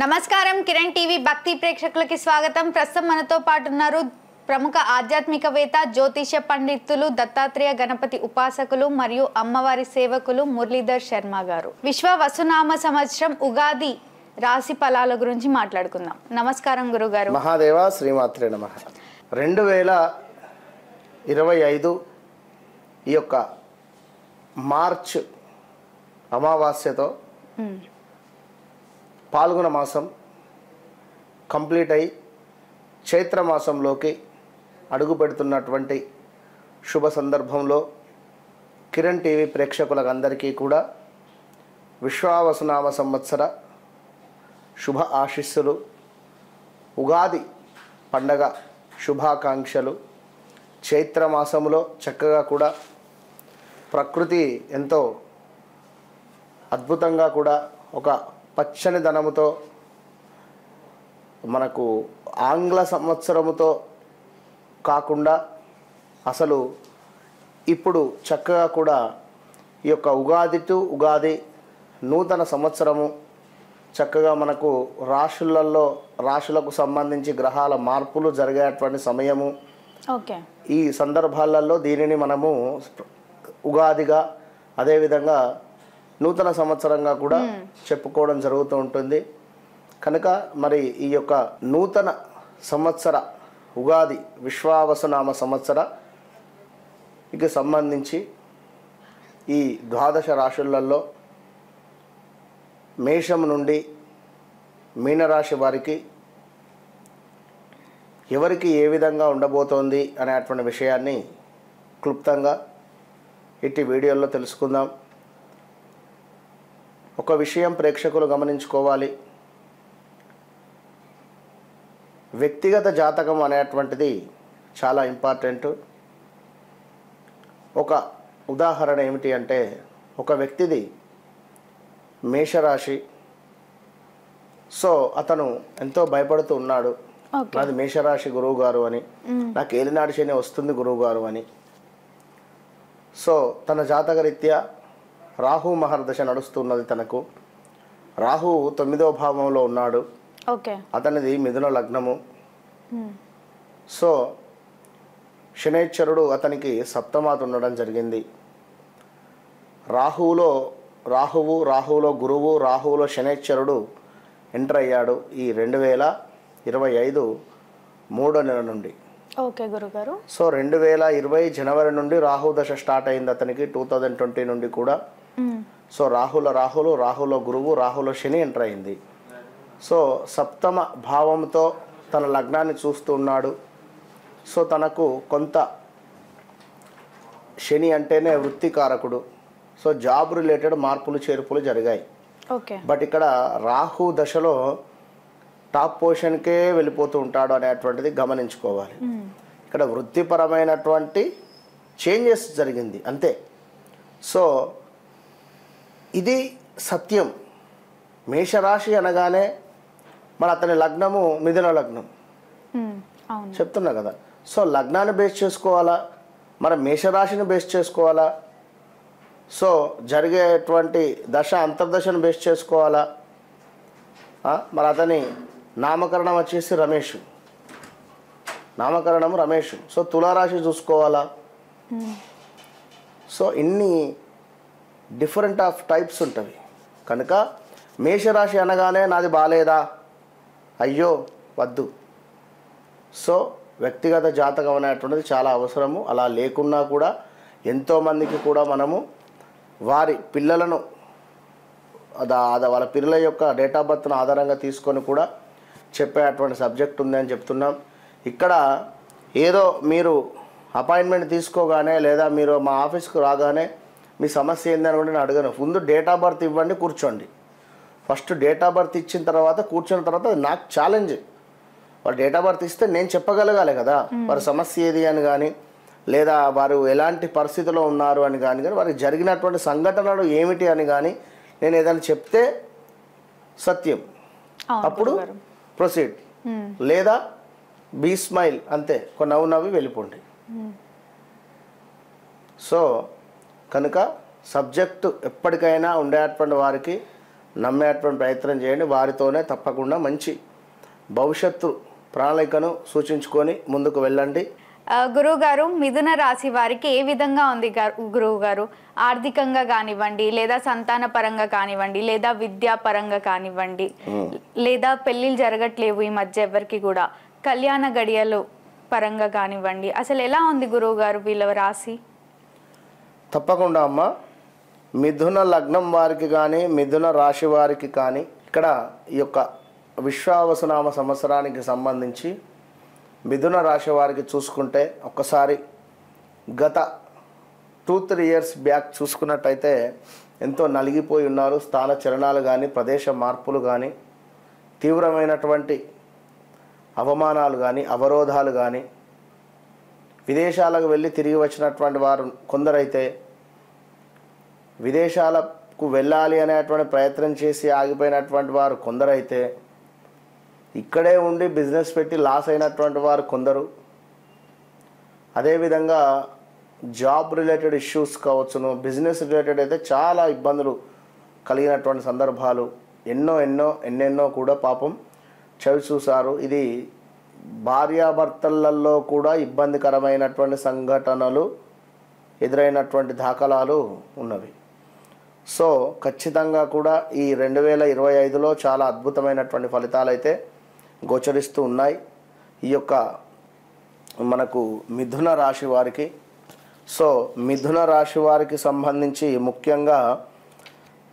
నమస్కారం కిరణ్ టీవీ భక్తి ప్రేక్షకులకి స్వాగతం. ప్రస్తుతం మనతో పాటు ఉన్నారు ప్రముఖ ఆధ్యాత్మికవేత్త జ్యోతిష పండితులు దత్తాత్రేయ గణపతి ఉపాసకులు మరియు అమ్మవారి సేవకులు మురళీధర్ శర్మ గారు. విశ్వ వసునామ సంవత్సరం ఉగాది రాశి ఫలాల గురించి మాట్లాడుకుందాం. నమస్కారం గురుగారు. మహాదేవ శ్రీమాత్రే నమః. 2025 ఈ యొక్క మార్చ్ అమావాస్యతో పాల్గొన మాసం కంప్లీట్ అయి చైత్ర మాసంలోకి అడుగు పెడుతున్నటువంటి శుభ సందర్భంలో కిరణ్ టీవీ ప్రేక్షకులందరికీ కూడా విశ్వావసునామ సంవత్సర శుభ ఆశీస్సులు, ఉగాది పండగ శుభాకాంక్షలు. చైత్ర మాసంలో చక్కగా కూడా ప్రకృతి ఎంతో అద్భుతంగా కూడా ఒక పచ్చని ధనముతో మనకు ఆంగ్ల సంవత్సరముతో కాకుండా అసలు ఇప్పుడు చక్కగా కూడా ఈ యొక్క ఉగాది టు ఉగాది నూతన సంవత్సరము చక్కగా మనకు రాశులకు సంబంధించి గ్రహాల మార్పులు జరిగేటువంటి సమయము. ఈ సందర్భాలలో దీనిని మనము ఉగాదిగా అదేవిధంగా నూతన సంవత్సరంగా కూడా చెప్పుకోవడం జరుగుతూ ఉంటుంది. కనుక మరి ఈ యొక్క నూతన సంవత్సర ఉగాది విశ్వావసునామ సంవత్సరకి సంబంధించి ఈ ద్వాదశ రాశులలో మేషం నుండి మీనరాశి వారికి ఎవరికి ఏ విధంగా ఉండబోతోంది అనేటువంటి విషయాన్ని క్లుప్తంగా ఇట్టి వీడియోలో తెలుసుకుందాం. ఒక విషయం ప్రేక్షకులు గమనించుకోవాలి. వ్యక్తిగత జాతకం అనేటువంటిది చాలా ఇంపార్టెంట్. ఒక ఉదాహరణ ఏమిటి అంటే, ఒక వ్యక్తిది మేషరాశి. సో అతను ఎంతో భయపడుతూ ఉన్నాడు, నాది మేషరాశి గురువు గారు అని, నాకు ఏలినాడు శని వస్తుంది గురువు గారు అని. సో తన జాతకరీత్యా రాహు మహర్దశ నడుస్తున్నది. తనకు రాహు 9వ భావంలో ఉన్నాడు. అతనిది మిథున లగ్నము. సో శనైశ్వరుడు అతనికి సప్తమాత ఉండడం జరిగింది. రాహువులో గురువు, రాహువులో శనైశ్వరుడు ఎంటర్ అయ్యాడు ఈ 2025 3వ నెల నుండి. సో 2020 జనవరి నుండి రాహు దశ స్టార్ట్ అయింది అతనికి. 2020 నుండి కూడా. సో రాహులో గురువు, రాహులో శని ఎంటర్ అయింది. సో సప్తమ భావంతో తన లగ్నాన్ని చూస్తూ ఉన్నాడు. సో తనకు కొంత శని అంటేనే వృత్తికారకుడు. సో జాబ్ రిలేటెడ్ మార్పులు చేర్పులు జరిగాయి. బట్ ఇక్కడ రాహు దశలో టాప్ పొజిషన్కే వెళ్ళిపోతూ ఉంటాడు అనేటువంటిది గమనించుకోవాలి. ఇక్కడ వృత్తిపరమైనటువంటి చేంజెస్ జరిగింది అంతే. సో ఇది సత్యం. మేషరాశి అనగానే మన అతని లగ్నము మిథున లగ్నం చెప్తున్నా కదా. సో లగ్నాన్ని బేస్ చేసుకోవాలా, మన మేషరాశిని బేస్ చేసుకోవాలా, సో జరిగేటువంటి దశ అంతర్దశను బేస్ చేసుకోవాలా. మరి అతని నామకరణం వచ్చేసి రమేష్, సో తులారాశి చూసుకోవాలా. సో ఇన్ని డిఫరెంట్ ఆఫ్ టైప్స్ ఉంటుంది. కనుక మేషరాశి అనగానే నాది బాలేదా, అయ్యో వద్దు. సో వ్యక్తిగత జాతకం అనేటువంటిది చాలా అవసరము. అలా లేకున్నా కూడా ఎంతోమందికి కూడా మనము వారి పిల్లలను వాళ్ళ పిల్లల యొక్క డేట్ ఆఫ్ బర్త్ను ఆధారంగా తీసుకొని కూడా చెప్పేటువంటి సబ్జెక్ట్ ఉందని చెప్తున్నాం. ఇక్కడ ఏదో మీరు అపాయింట్మెంట్ తీసుకోగానే లేదా మీరు మా ఆఫీస్కు రాగానే మీ సమస్య ఏందని కూడా నేను అడగను. ముందు డేట్ ఆఫ్ బర్త్ ఇవ్వండి, కూర్చోండి. ఫస్ట్ డేట్ ఆఫ్ బర్త్ ఇచ్చిన తర్వాత కూర్చున్న తర్వాత అది నాకు ఛాలెంజ్. వారు డేట్ ఆఫ్ బర్త్ ఇస్తే నేను చెప్పగలగాలి కదా వారి సమస్య ఏది అని కానీ, లేదా వారు ఎలాంటి పరిస్థితిలో ఉన్నారు అని కానీ వారికి జరిగినటువంటి సంఘటనలు ఏమిటి అని కానీ నేను ఏదైనా చెప్తే సత్యం, అప్పుడు ప్రొసీడ్. లేదా బీ స్మైల్, అంతే, కొన్ని నవ్వి వెళ్ళిపోండి. సో కనుక సబ్జెక్టు ఎప్పటికైనా ఉండేటువంటి వారికి నమ్మేటువంటి ప్రయత్నం చేయండి. వారితోనే తప్పకుండా మంచి భవిష్యత్తు ప్రణాళికను సూచించుకొని ముందుకు వెళ్ళండి. గురువు గారు, మిథున రాశి వారికి ఏ విధంగా ఉంది గురువు గారు? ఆర్థికంగా కానివ్వండి, లేదా సంతాన పరంగా కానివ్వండి, లేదా విద్యా పరంగా కానివ్వండి, లేదా పెళ్ళిళ్ళు జరగట్లేవు ఈ మధ్య ఎవరికి కూడా, కళ్యాణ గడియలు పరంగా కానివ్వండి, అసలు ఎలా ఉంది గురువు గారు వీళ్ళ రాశి? తప్పకుండా అమ్మ, మిథున లగ్నం వారికి కానీ మిథున రాశి వారికి కానీ ఇక్కడ ఈ యొక్క విశ్వావసునామ సంవత్సరానికి సంబంధించి మిథున రాశి వారికి చూసుకుంటే ఒక్కసారి గత 2-3 ఇయర్స్ బ్యాక్ చూసుకున్నట్టయితే ఎంతో నలిగిపోయి ఉన్నారు. స్థాన చలనాలు కానీ ప్రదేశ మార్పులు కానీ తీవ్రమైనటువంటి అవమానాలు కానీ అవరోధాలు కానీ విదేశాలకు వెళ్ళి తిరిగి వచ్చినటువంటి వారు కొందరైతే విదేశాలకు వెళ్ళాలి అనేటువంటి ప్రయత్నం చేసి ఆగిపోయినటువంటి వారు కొందరైతే ఇక్కడే ఉండి బిజినెస్ పెట్టి లాస్ అయినటువంటి వారు కొందరు. అదేవిధంగా జాబ్ రిలేటెడ్ ఇష్యూస్ కావచ్చును, బిజినెస్ రిలేటెడ్ అయితే చాలా ఇబ్బందులు కలిగినటువంటి సందర్భాలు ఎన్నెన్నో కూడా పాపం చవి చూశారు. ఇది భార్యాభర్తలలో కూడా ఇబ్బందికరమైనటువంటి సంఘటనలు ఎదురైనటువంటి దాఖలాలు ఉన్నవి. సో ఖచ్చితంగా కూడా ఈ 2025లో చాలా అద్భుతమైనటువంటి ఫలితాలు అయితే గోచరిస్తూ ఉన్నాయి ఈ యొక్క మనకు మిథున రాశి వారికి. సో మిథున రాశి వారికి సంబంధించి ముఖ్యంగా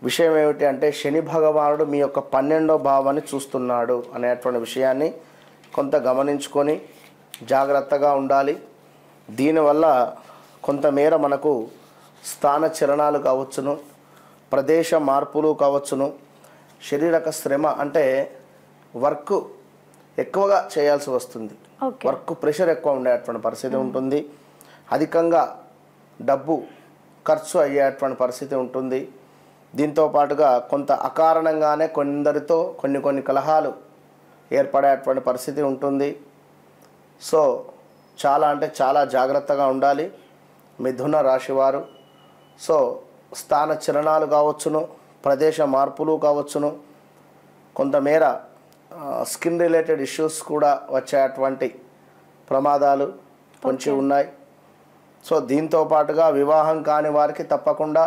విషయం ఏమిటి అంటే, శని భగవానుడు మీ యొక్క 12వ భావాన్ని చూస్తున్నాడు అనేటువంటి విషయాన్ని కొంత గమనించుకొని జాగ్రత్తగా ఉండాలి. దీనివల్ల కొంతమేర మనకు స్థాన చలనాలు కావచ్చును, ప్రదేశ మార్పులు కావచ్చును, శారీరక శ్రమ అంటే వర్క్ ఎక్కువగా చేయాల్సి వస్తుంది, వర్క్ ప్రెషర్ ఎక్కువ ఉండేటువంటి పరిస్థితి ఉంటుంది, అధికంగా డబ్బు ఖర్చు అయ్యేటువంటి పరిస్థితి ఉంటుంది. దీంతో పాటుగా కొంత అకారణంగానే కొందరితో కొన్ని కలహాలు ఏర్పడేటువంటి పరిస్థితి ఉంటుంది. సో చాలా అంటే చాలా జాగ్రత్తగా ఉండాలి మిథున రాశివారు. సో స్థాన చలనాలు కావచ్చును, ప్రదేశ మార్పులు కావచ్చును, కొంతమేర స్కిన్ రిలేటెడ్ ఇష్యూస్ కూడా వచ్చేటువంటి ప్రమాదాలు పొంచి ఉన్నాయి. సో దీంతో పాటుగా వివాహం కాని వారికి తప్పకుండా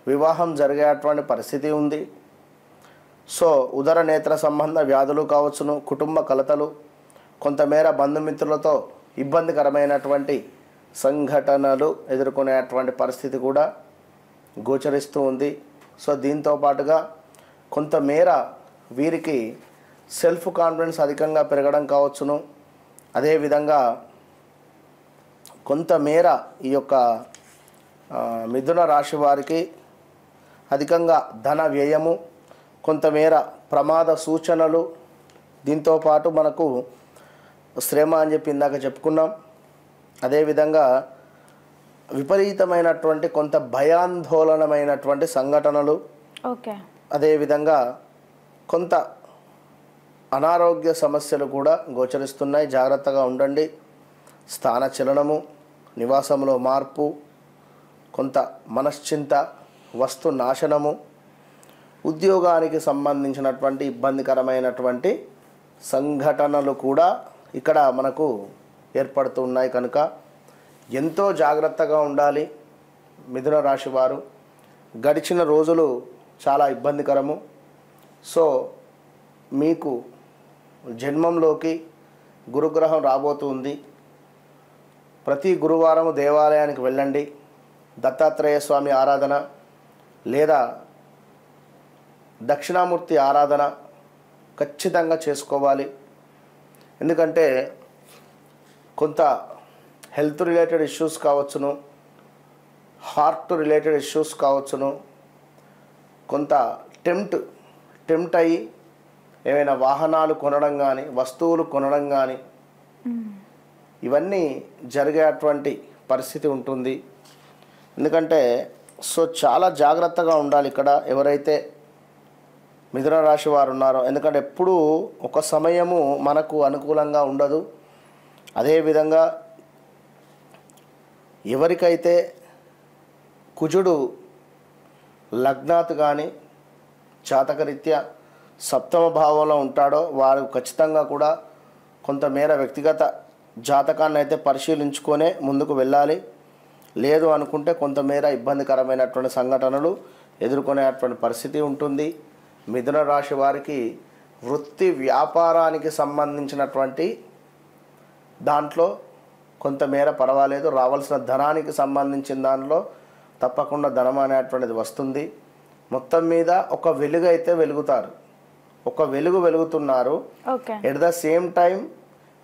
వివాహం జరిగేటువంటి పరిస్థితి ఉంది. సో ఉదర నేత్ర సంబంధ వ్యాధులు కావచ్చును, కుటుంబ కలతలు, కొంతమేర బంధుమిత్రులతో ఇబ్బందికరమైనటువంటి సంఘటనలు ఎదుర్కొనేటువంటి పరిస్థితి కూడా గోచరిస్తూ ఉంది. సో దీంతో పాటుగా కొంతమేర వీరికి సెల్ఫ్ కాన్ఫిడెన్స్ అధికంగా పెరగడం కావచ్చును. అదేవిధంగా కొంతమేర ఈ యొక్క మిథున రాశి వారికి అధికంగా ధన వ్యయము, కొంతమేర ప్రమాద సూచనలు, దీంతోపాటు మనకు శ్రమ అని చెప్పి ఇందాక చెప్పుకున్నాం. అదేవిధంగా విపరీతమైనటువంటి కొంత భయాందోళనమైనటువంటి సంఘటనలు, అదేవిధంగా కొంత అనారోగ్య సమస్యలు కూడా గోచరిస్తున్నాయి. జాగ్రత్తగా ఉండండి. స్థాన చలనము, నివాసంలో మార్పు, కొంత మనశ్చింత, వస్తు నాశనము, ఉద్యోగానికి సంబంధించినటువంటి ఇబ్బందికరమైనటువంటి సంఘటనలు కూడా ఇక్కడ మనకు ఏర్పడుతూ ఉన్నాయి. కనుక ఎంతో జాగ్రత్తగా ఉండాలి మిథున రాశి వారు. గడిచిన రోజులు చాలా ఇబ్బందికరము. సో మీకు జన్మంలోకి గురుగ్రహం రాబోతుంది. ప్రతి గురువారం దేవాలయానికి వెళ్ళండి. దత్తాత్రేయ స్వామి ఆరాధన లేదా దక్షిణామూర్తి ఆరాధన ఖచ్చితంగా చేసుకోవాలి. ఎందుకంటే కొంత హెల్త్ రిలేటెడ్ ఇష్యూస్ కావచ్చును, హార్ట్ రిలేటెడ్ ఇష్యూస్ కావచ్చును, కొంత టెంప్ట్ అయ్యి ఏమైనా వాహనాలు కొనడం కానీ వస్తువులు కొనడం కానీ ఇవన్నీ జరిగేటువంటి పరిస్థితి ఉంటుంది. ఎందుకంటే సో చాలా జాగ్రత్తగా ఉండాలి ఇక్కడ ఎవరైతే మిథున రాశి వారు ఉన్నారో. ఎందుకంటే ఎప్పుడూ ఒక సమయము మనకు అనుకూలంగా ఉండదు. అదేవిధంగా ఎవరికైతే కుజుడు లగ్నాత్ కానీ జాతకరీత్యా సప్తమ భావంలో ఉంటాడో వారు ఖచ్చితంగా కూడా కొంతమేర వ్యక్తిగత జాతకాన్ని అయితే పరిశీలించుకొనే ముందుకు వెళ్ళాలి. లేదు అనుకుంటే కొంతమేర ఇబ్బందికరమైనటువంటి సంఘటనలు ఎదుర్కొనేటువంటి పరిస్థితి ఉంటుంది. మిథున రాశి వారికి వృత్తి వ్యాపారానికి సంబంధించినటువంటి దాంట్లో కొంతమేర పర్వాలేదు. రావాల్సిన ధనానికి సంబంధించిన దాంట్లో తప్పకుండా ధనం అనేటువంటిది వస్తుంది. మొత్తం మీద ఒక వెలుగు అయితే వెలుగుతారు, ఒక వెలుగు వెలుగుతున్నారు. ఎట్ ద సేమ్ టైం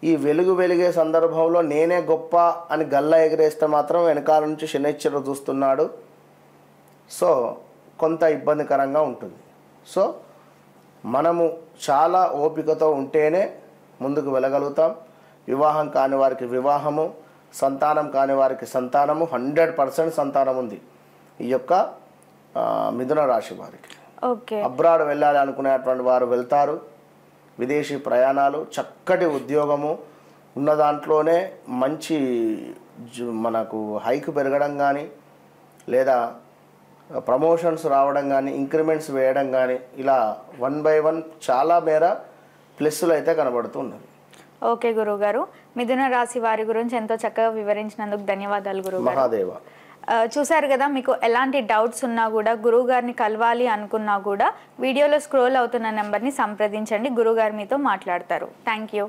ఈ వెలుగు వెలిగే సందర్భంలో నేనే గొప్ప అని గల్లా ఎగిరేస్తే మాత్రం వెనకాల నుంచి శనిశ్చరుడు చూస్తున్నాడు. సో కొంత ఇబ్బందికరంగా ఉంటుంది. సో మనము చాలా ఓపికతో ఉంటేనే ముందుకు వెళ్ళగలుగుతాం. వివాహం కాని వారికి వివాహము, సంతానం కాని వారికి సంతానము, 100% సంతానం ఉంది ఈ యొక్క మిథున రాశి వారికి. అబ్రాడ్ వెళ్ళాలి అనుకునేటువంటి వారు వెళ్తారు. విదేశీ ప్రయాణాలు, చక్కటి ఉద్యోగము ఉన్న దాంట్లోనే మంచి మనకు హైక్ పెరగడం కానీ, లేదా ప్రమోషన్స్ రావడం కానీ, ఇంక్రిమెంట్స్ వేయడం కానీ, ఇలా 1 by 1 చాలా మేర ప్లస్సులు అయితే కనబడుతున్నవి. ఓకే గురువు గారు, మిథున రాశి వారి గురించి ఎంతో చక్కగా వివరించినందుకు ధన్యవాదాలు గురువు గారు. మహాదేవ. చూసారు కదా, మీకు ఎలాంటి డౌట్స్ ఉన్నా కూడా గురువు గారిని కలవాలి అనుకున్నా కూడా వీడియోలో స్క్రోల్ అవుతున్న నెంబర్ని సంప్రదించండి. గురువు గారు మీతో మాట్లాడతారు. Thank you.